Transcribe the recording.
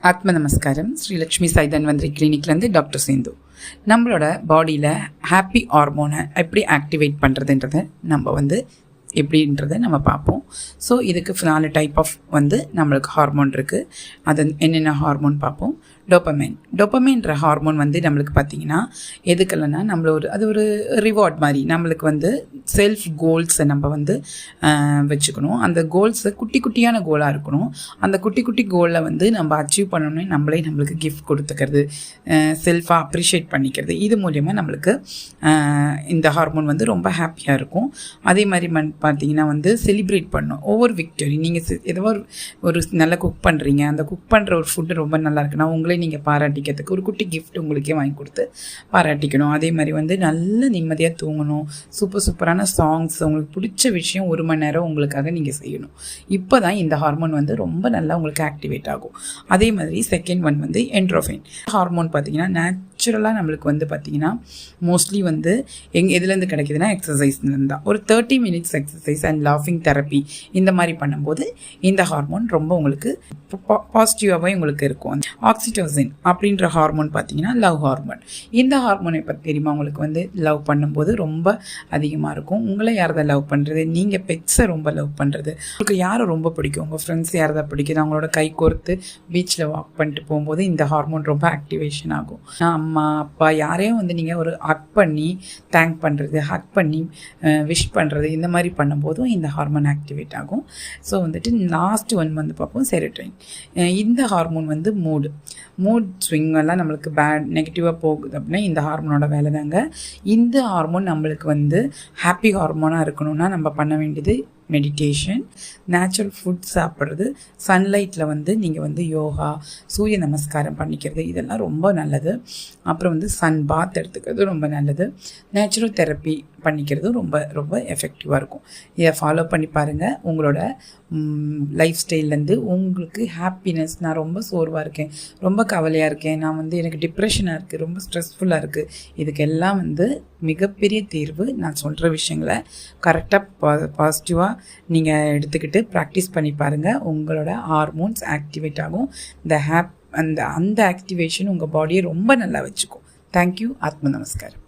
ஆத்ம நமஸ்காரம். ஸ்ரீலக்ஷ்மி சாய் தன்வந்திரி கிளினிக்லேருந்து டாக்டர் சிந்து. நம்மளோட பாடியில் ஹாப்பி ஹார்மோனை எப்படி ஆக்டிவேட் பண்ணுறதுன்றதை எப்படின்றத நம்ம பார்ப்போம். ஸோ இதுக்கு 4 டைப் ஆஃப் நம்மளுக்கு ஹார்மோன் இருக்குது. அது என்னென்ன ஹார்மோன் பார்ப்போம். டோப்பமைன்ற ஹார்மோன் நம்மளுக்கு பார்த்திங்கன்னா எதுக்கெல்லாம்னா அது ஒரு ரிவார்ட் மாதிரி. நம்மளுக்கு செல்ஃப் கோல்ஸை நம்ம வச்சுக்கணும். அந்த கோல்ஸை குட்டி குட்டியான கோலாக இருக்கணும். அந்த குட்டி குட்டி கோலில் நம்ம அச்சீவ் பண்ணணும்னு நம்மளுக்கு கிஃப்ட் கொடுத்துக்கிறது, செல்ஃபாக அப்ரிஷியேட் பண்ணிக்கிறது. இது மூலயமா நம்மளுக்கு இந்த ஹார்மோன் ரொம்ப ஹாப்பியாக இருக்கும். அதே மாதிரி பார்த்தீங்கன்னா செலிப்ரேட் பண்ணணும் ஒவ்வொரு விக்டரி. நீங்கள் ஏதோ ஒரு நல்லா குக் பண்ணுறீங்க, அந்த குக் பண்ணுற ஒரு ஃபுட்டு ரொம்ப நல்லா இருக்குன்னா உங்களே நீங்கள் பாராட்டிக்கிறதுக்கு ஒரு குட்டி கிஃப்ட் உங்களுக்கே வாங்கி கொடுத்து பாராட்டிக்கணும். அதே மாதிரி நல்ல நிம்மதியாக தூங்கணும். சூப்பரான சாங்ஸ், உங்களுக்கு பிடிச்ச விஷயம் 1 மணி நேரம் உங்களுக்காக நீங்கள் செய்யணும். இப்போ தான் இந்த ஹார்மோன் ரொம்ப நல்லா உங்களுக்கு ஆக்டிவேட் ஆகும். அதே மாதிரி செகண்ட் ஒன் என்ட்ரோஃபைன் ஹார்மோன். பார்த்தீங்கன்னா நேச்சுரலாக நம்மளுக்கு பார்த்தீங்கன்னா மோஸ்ட்லி எதுலேருந்து கிடைக்குதுன்னா எக்ஸசைஸ்லேருந்து தான். ஒரு 30 மினிட்ஸ் எக்ஸசைஸ் அண்ட் லாஃபிங் தெரப்பி இந்த மாதிரி பண்ணும்போது இந்த ஹார்மோன் ரொம்ப உங்களுக்கு பாசிட்டிவாகவே உங்களுக்கு இருக்கும். ஆக்சிடோசின் அப்படின்ற ஹார்மோன் பார்த்தீங்கன்னா லவ் ஹார்மோன். இந்த ஹார்மோனை பற்றி தெரியுமா உங்களுக்கு? லவ் பண்ணும்போது ரொம்ப அதிகமாக இருக்கும். உங்களை யாரதான் லவ் பண்ணுறது, நீங்கள் பெட்ஸை ரொம்ப லவ் பண்ணுறது, உங்களுக்கு யாரை ரொம்ப பிடிக்கும், உங்கள் ஃப்ரெண்ட்ஸ் யாரதான் பிடிக்குது, அவங்களோட கை கோர்த்து பீச்சில் வாக் பண்ணிட்டு போகும்போது இந்த ஹார்மோன் ரொம்ப ஆக்டிவேஷன் ஆகும். அம்மா அப்பா யாரையும் நீங்கள் ஒரு ஹக் பண்ணி தேங்க் பண்ணுறது, ஹக் பண்ணி விஷ் பண்ணுறது, இந்த மாதிரி பண்ணும்போதும் இந்த ஹார்மோன் ஆக்டிவேட் ஆகும். ஸோ லாஸ்ட் ஒன் பார்ப்போம் செரோட்டோனின். இந்த ஹார்மோன் மூட் ஸ்விங் எல்லாம் நம்மளுக்கு நெகட்டிவாக போகுது அப்படின்னா இந்த ஹார்மோனோட வேலை தாங்க. இந்த ஹார்மோன் நம்மளுக்கு ஹாப்பி ஹார்மோனாக இருக்கணும்னா நம்ம பண்ண வேண்டியது மெடிடேஷன், நேச்சுரல் ஃபுட் சாப்பிட்றது, சன்லைட்டில் நீங்கள் யோகா, சூரிய நமஸ்காரம் பண்ணிக்கிறது, இதெல்லாம் ரொம்ப நல்லது. அப்புறம் சன் பாத் எடுத்துக்கிறது ரொம்ப நல்லது. நேச்சுரல் தெரப்பி பண்ணிக்கிறது ரொம்ப ரொம்ப எஃபெக்டிவாக இருக்கும். இதை ஃபாலோ பண்ணி பாருங்கள். உங்களோட லைஃப் ஸ்டைல்லேருந்து உங்களுக்கு ஹாப்பினஸ், நான் ரொம்ப சோர்வாக இருக்கேன், ரொம்ப கவலையாக இருக்கேன், நான் எனக்கு டிப்ரெஷனாக இருக்குது, ரொம்ப ஸ்ட்ரெஸ்ஃபுல்லாக இருக்குது, இதுக்கெல்லாம் மிகப்பெரிய தீர்வு நான் சொல்கிற விஷயங்களை கரெக்டாக பாசிட்டிவாக நீங்கள் எடுத்துக்கிட்டு ப்ராக்டிஸ் பண்ணி பாருங்கள். உங்களோட ஹார்மோன்ஸ் ஆக்டிவேட் ஆகும். அந்த ஆக்டிவேஷன் உங்கள் பாடியை ரொம்ப நல்லா வச்சுக்கும். தேங்க்யூ. ஆத்ம நமஸ்காரம்.